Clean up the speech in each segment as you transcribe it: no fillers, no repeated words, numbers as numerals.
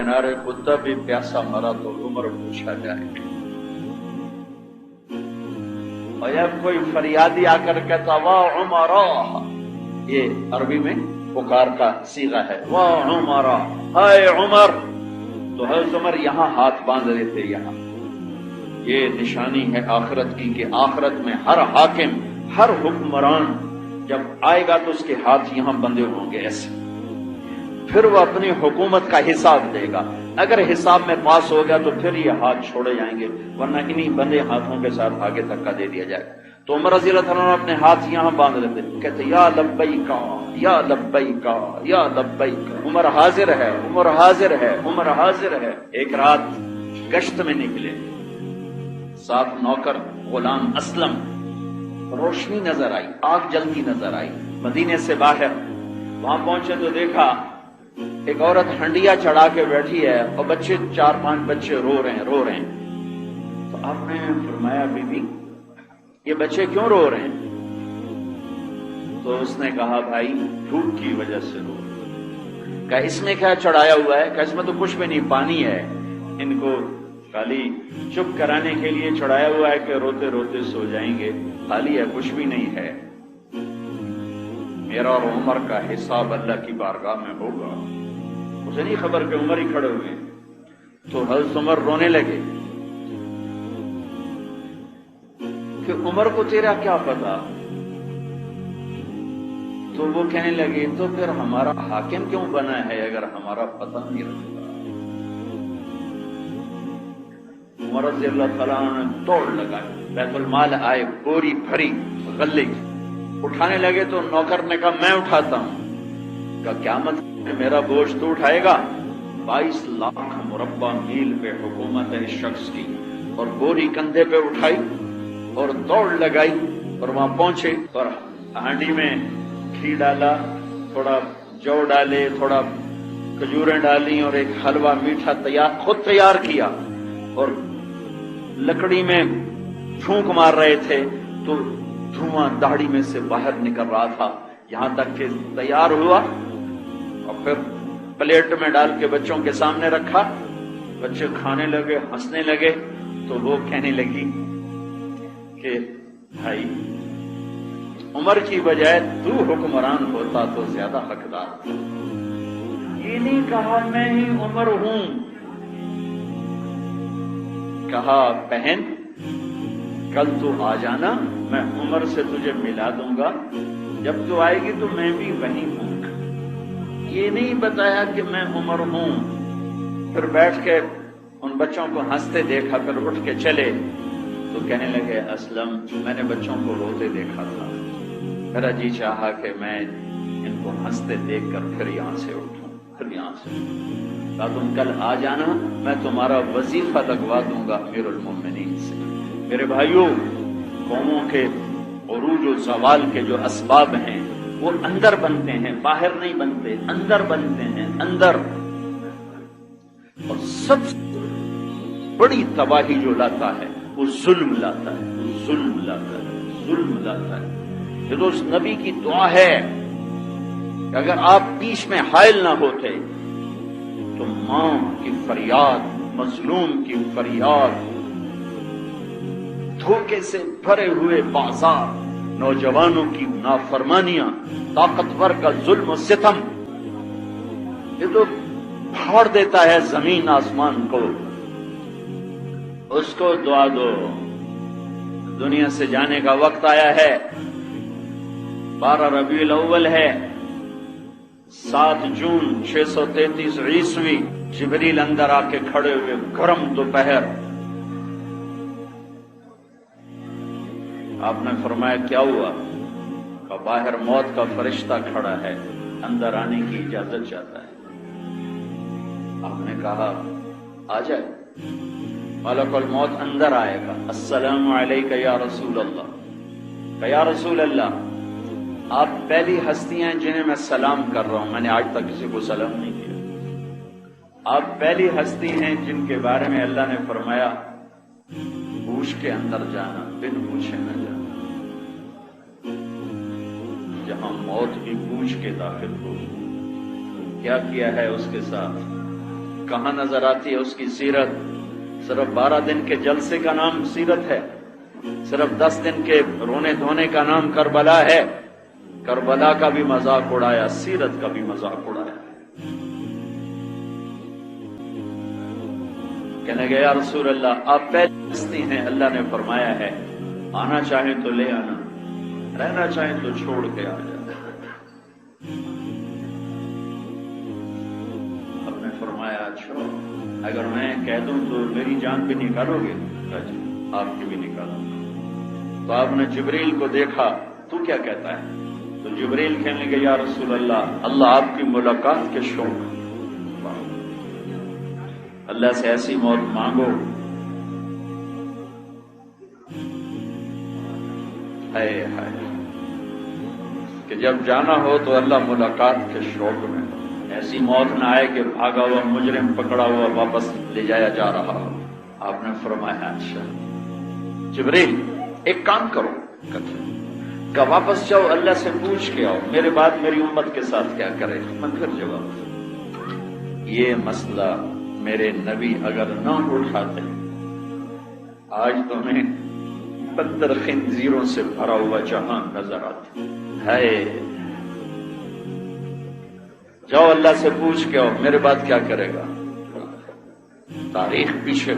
کنارے کتا بھی پیاسا مرا تو عمر پوچھا جائے گا، اور جب کوئی فریادی آ کر کہتا واہ عمرا، یہ عربی میں پکار کا صیغہ ہے، واہ عمرا، ہائے عمر، تو حضرت عمر یہاں ہاتھ باندھ رہے تھے. یہاں یہ نشانی ہے آخرت کی کہ آخرت میں ہر حاکم، ہر حکمران جب آئے گا تو اس کے ہاتھ یہاں بندھے ہوں گے ایسے، پھر وہ اپنی حکومت کا حساب دے گا. اگر حساب میں پاس ہو گیا تو پھر یہ ہاتھ چھوڑے جائیں گے، ورنہ انہی بندے ہاتھوں کے ساتھ آگے دھکا دے دیا جائے گا. تو عمر رضی اللہ تعالیٰ اپنے ہاتھ یہاں باندھ لیتے، کہتے یا لبیک یا لبیک یا لبیک، عمر حاضر ہے، عمر حاضر ہے، عمر حاضر ہے. ایک رات گشت میں نکلے، ساتھ نوکر غلام اسلم، روشنی نظر آئی، آگ جلتی نظر آئی مدینے سے باہر. وہاں پہنچے تو دیکھا ایک عورت ہنڈیا چڑھا کے بیٹھی ہے اور بچے 4-5 بچے رو رہے ہیں. تو آپ نے فرمایا بی بی یہ بچے کیوں رو رہے ہیں؟ تو اس نے کہا بھائی بھوک کی وجہ سے رو رہے ہیں. کہا اس میں کیا چڑھایا ہوا ہے؟ کہا اس میں تو کچھ بھی نہیں، پانی ہے، ان کو خالی چپ کرانے کے لیے چڑھایا ہوا ہے کہ روتے روتے سو جائیں گے، خالی ہے، کچھ بھی نہیں ہے. میرا اور عمر کا حساب اللہ کی بارگاہ میں ہوگا. اسے نہیں خبر کہ عمر ہی کھڑے ہوئے. تو حضرت عمر رونے لگے کہ عمر کو تیرا کیا پتا؟ تو وہ کہنے لگے تو پھر ہمارا حاکم کیوں بنا ہے اگر ہمارا پتہ نہیں رکھتا؟ عمر رضی اللہ تعالیٰ نے توڑ لگائی، بیت المال آئے، بوری بھری غلے کی اٹھانے لگے. تو نوکر نے کہا میں اٹھاتا ہوں. کہا کیا مطلب میرا بوجھ تو اٹھائے گا؟ 22 لاکھ مربع میل پہ حکومت ہے اس شخص کی، اور بوری کندھے پہ اٹھائی اور دوڑ لگائی اور وہاں پہنچے اور ہانڈی میں گھی ڈالا، تھوڑا جو ڈالے، تھوڑا کھجوریں ڈالی اور ایک حلوہ میٹھا خود تیار کیا، اور لکڑی میں پھونک مار رہے تھے تو دھواں داڑھی میں سے باہر نکل رہا تھا، یہاں تک کہ تیار ہوا اور پھر پلیٹ میں ڈال کے بچوں کے سامنے رکھا. بچے کھانے لگے، ہنسنے لگے. تو وہ کہنے لگی کہ بھائی عمر کی بجائے تو حکمران ہوتا تو زیادہ حقدار تھا. یہ نہیں کہا میں ہی عمر ہوں، کہا بہن کل تو آ جانا، میں عمر سے تجھے ملا دوں گا، جب تو آئے گی تو میں بھی وہیں ہوں. یہ نہیں بتایا کہ میں عمر ہوں. پھر بیٹھ کے ان بچوں کو ہنستے دیکھا، پھر اٹھ کے چلے. تو کہنے لگے اسلم میں نے بچوں کو روتے دیکھا تھا، میرا جی چاہا کہ میں ان کو ہنستے دیکھ کر پھر یہاں سے اٹھوں، پھر یہاں سے. کہا تم کل آ جانا، میں تمہارا وظیفہ لگوا دوں گا امیر المومنین سے. میرے بھائیوں، قوموں کے عروج و زوال کے جو اسباب ہیں وہ اندر بنتے ہیں، باہر نہیں بنتے، اندر بنتے ہیں، اندر. اور سب سے بڑی تباہی جو لاتا ہے وہ ظلم لاتا ہے، وہ ظلم لاتا ہے، ظلم لاتا ہے. یہ تو اس نبی کی دعا ہے کہ اگر آپ بیچ میں حائل نہ ہوتے تو ماں کی فریاد، مظلوم کی فریاد، دھوکے سے بھرے ہوئے بازار، نوجوانوں کی نافرمانیاں، طاقتور کا ظلم و ستم، یہ تو پھاڑ دیتا ہے زمین آسمان کو. اس کو دعا دو. دنیا سے جانے کا وقت آیا ہے. 12 ربیع الاول ہے، 7 جون 633 عیسوی. جبریل اندر آ کے کھڑے ہوئے، گرم دوپہر. آپ نے فرمایا کیا ہوا؟ کہ باہر موت کا فرشتہ کھڑا ہے، اندر آنے کی اجازت چاہتا ہے. آپ نے کہا آ جائے. ملک الموت اندر آئے گا. السلام علیکہ یا رسول اللہ. کہ یا رسول اللہ آپ پہلی ہستی ہیں جنہیں میں سلام کر رہا ہوں، میں نے آج تک کسی کو سلام نہیں کیا. آپ پہلی ہستی ہیں جن کے بارے میں اللہ نے فرمایا پوچھ کے اندر جانا، بن پوچھے نہ جانا. جہاں موت بھی پوچھ کے داخل ہو. کیا کیا ہے اس کے ساتھ؟ کہاں نظر آتی ہے اس کی سیرت؟ صرف 12 دن کے جلسے کا نام سیرت ہے، صرف 10 دن کے رونے دھونے کا نام کربلا ہے۔ کربلا کا بھی مذاق اڑایا، سیرت کا بھی مذاق اڑایا۔ کہنے گئے یا رسول اللہ آپ پہلے ہستی ہیں، اللہ نے فرمایا ہے آنا چاہیں تو لے آنا، رہنا چاہیں تو چھوڑ کے آ جانا۔ آپ نے فرمایا اچھا اگر میں کہہ دوں تو میری جان بھی نکالو گے؟ آپ کی بھی نکالوں گا۔ تو آپ نے جبریل کو دیکھا، تو کیا کہتا ہے؟ تو جبریل کہنے لگے یا رسول اللہ آپ کی ملاقات کے شوق، اللہ سے ایسی موت مانگو ہائے ہائے کہ جب جانا ہو تو اللہ ملاقات کے شوق میں ایسی موت نہ آئے کہ بھاگا ہوا مجرم پکڑا ہوا واپس لے جایا جا رہا ہو۔ آپ نے فرمایا اچھا جبریل ایک کام کرو کہ واپس جاؤ اللہ سے پوچھ کے آؤ میرے بعد میری امت کے ساتھ کیا کرے۔ میں پھر جواب، یہ مسئلہ میرے نبی اگر نہ اٹھاتے آج تمہیں 72 خنزیروں سے بھرا ہوا جہان نظر آتا ہے۔ جاؤ اللہ سے پوچھ کے آؤ میرے بعد کیا کرے گا۔ تاریخ پیچھے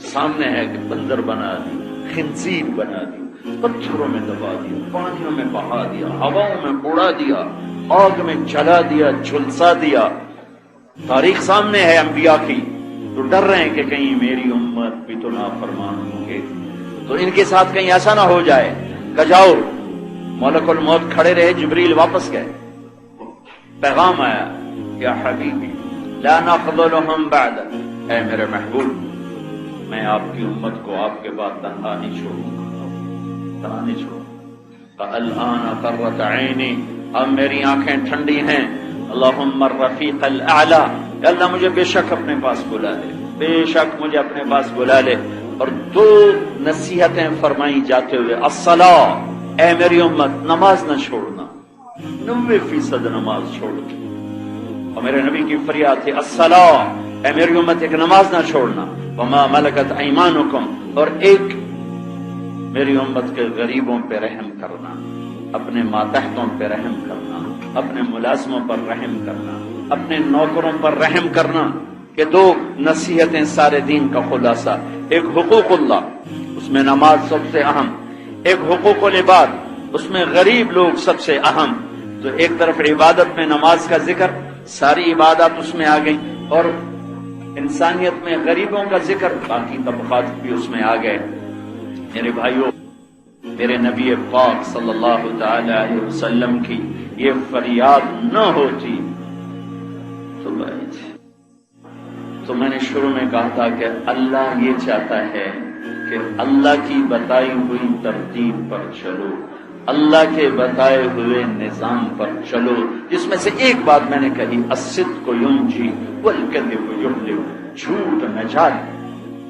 سامنے ہے کہ بندر بنا دی، خنزیر بنا دی، پتھروں میں دبا دیا، پانیوں میں بہا دیا، ہواؤں میں اڑا دیا، آگ میں جلا دیا، جھلسا دیا۔ تاریخ سامنے ہے انبیاء کی، تو ڈر رہے ہیں کہ کہیں میری امت بھی تو نافرمان ہوں گے، تو ان کے ساتھ کہیں ایسا نہ ہو جائے کہ جاؤ ملک الموت کھڑے رہے، جبریل واپس گئے، پیغام آیا یا حبیبی لا نخذلهم بعد، اے میرے محبوب میں آپ کی امت کو آپ کے بعد تنہا نہیں چھوڑوں گا، تنہا نہیں چھوڑوں گا۔ الآن قرۃ عینی، اب میری آنکھیں ٹھنڈی ہیں۔ اللہم الرفیق الاعلی، اللہ مجھے بے شک اپنے پاس بلا لے، بے شک مجھے اپنے پاس بلا لے۔ اور 2 نصیحتیں فرمائی جاتے ہوئے، الصلاۃ، اے میری امت نماز نہ چھوڑنا، 90% نماز چھوڑ دی۔ اور میرے نبی کی فریاد تھی الصلاۃ، اے میری امت ایک نماز نہ چھوڑنا، وما ملکت ایمانکم، اور ایک میری امت کے غریبوں پہ رحم کرنا، اپنے ماتحتوں پہ رحم کرنا، اپنے ملازموں پر رحم کرنا، اپنے نوکروں پر رحم کرنا۔ کہ 2 نصیحتیں سارے دین کا خلاصہ، ایک حقوق اللہ اس میں نماز سب سے اہم، ایک حقوق العباد اس میں غریب لوگ سب سے اہم۔ تو ایک طرف عبادت میں نماز کا ذکر، ساری عبادات اس میں آ گئی، اور انسانیت میں غریبوں کا ذکر، باقی طبقات بھی اس میں آ گئے۔ میرے بھائیوں، میرے نبی پاک صلی اللہ تعالی علیہ وسلم کی یہ فریاد نہ ہوتی تو میں نے شروع میں کہا تھا کہ اللہ یہ چاہتا ہے کہ اللہ کی بتائی ہوئی ترتیب پر چلو، اللہ کے بتائے ہوئے نظام پر چلو، جس میں سے ایک بات میں نے کہی، الصدق ینجی والکذب یہلک، جھوٹ نجات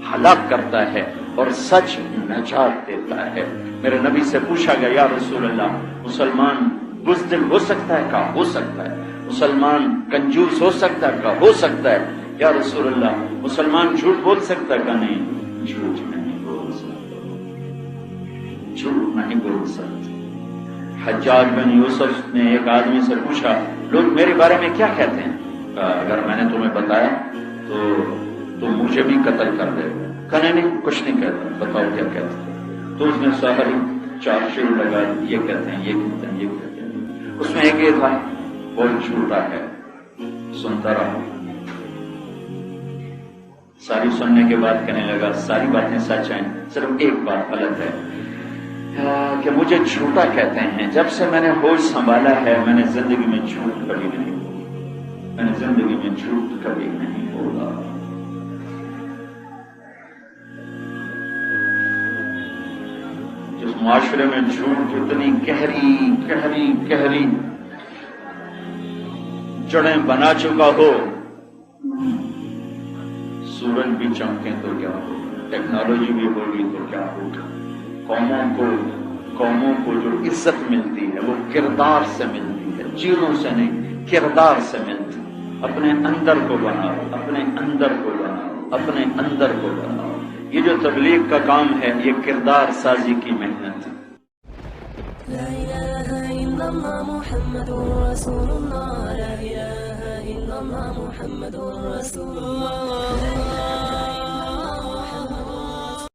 ہلاک کرتا ہے اور سچ نجات دیتا ہے۔ میرے نبی سے پوچھا گیا یا رسول اللہ مسلمان بزدل ہو سکتا ہے؟ کہا ہو سکتا ہے۔ مسلمان کنجوس ہو سکتا ہے؟ کہا ہو سکتا ہے۔ یا رسول اللہ مسلمان جھوٹ بول سکتا ہے؟ کہا نہیں، جھوٹ نہیں بول سکتا، جھوٹ نہیں بول سکتا۔ حجاج بن یوسف نے ایک آدمی سے پوچھا لوگ میرے بارے میں کیا کہتے ہیں؟ کہا اگر میں نے تمہیں بتایا تو مجھے بھی قتل کر دے گا۔ کہا نہیں کچھ نہیں کہتا، بتاؤ کیا کہتے ہیں؟ تو اس نے ساری 4 شروع لگا، یہ کہتے ہیں، یہ کہتے ہیں، یہ کہتے ہیں۔ اس میں ایک یہ تھا بہت جھوٹا ہے، سنتا رہا۔ ساری سننے کے بعد کہنے لگا ساری باتیں سچ ہیں، صرف ایک بات غلط ہے کہ مجھے جھوٹا کہتے ہیں۔ جب سے میں نے ہوش سنبھالا ہے میں نے زندگی میں جھوٹ کبھی نہیں بولا، میں نے زندگی میں جھوٹ کبھی نہیں بولا۔ جس معاشرے میں جھوٹ اتنی گہری گہری گہری جڑیں بنا چکا ہو، سورج بھی چمکیں تو کیا ہوگا، ٹیکنالوجی بھی ہوگی تو کیا ہوگا۔ قوموں کو جو عزت ملتی ہے وہ کردار سے ملتی ہے، چیزوں سے نہیں، کردار سے ملتی ہے۔ اپنے اندر کو بناؤ، اپنے اندر کو بناؤ، اپنے اندر کو بناؤ۔ یہ جو تبلیغ کا کام ہے یہ کردار سازی کی محنت ہے۔ لا إله إلا الله محمد رسول الله، لا إله إلا الله محمد رسول الله۔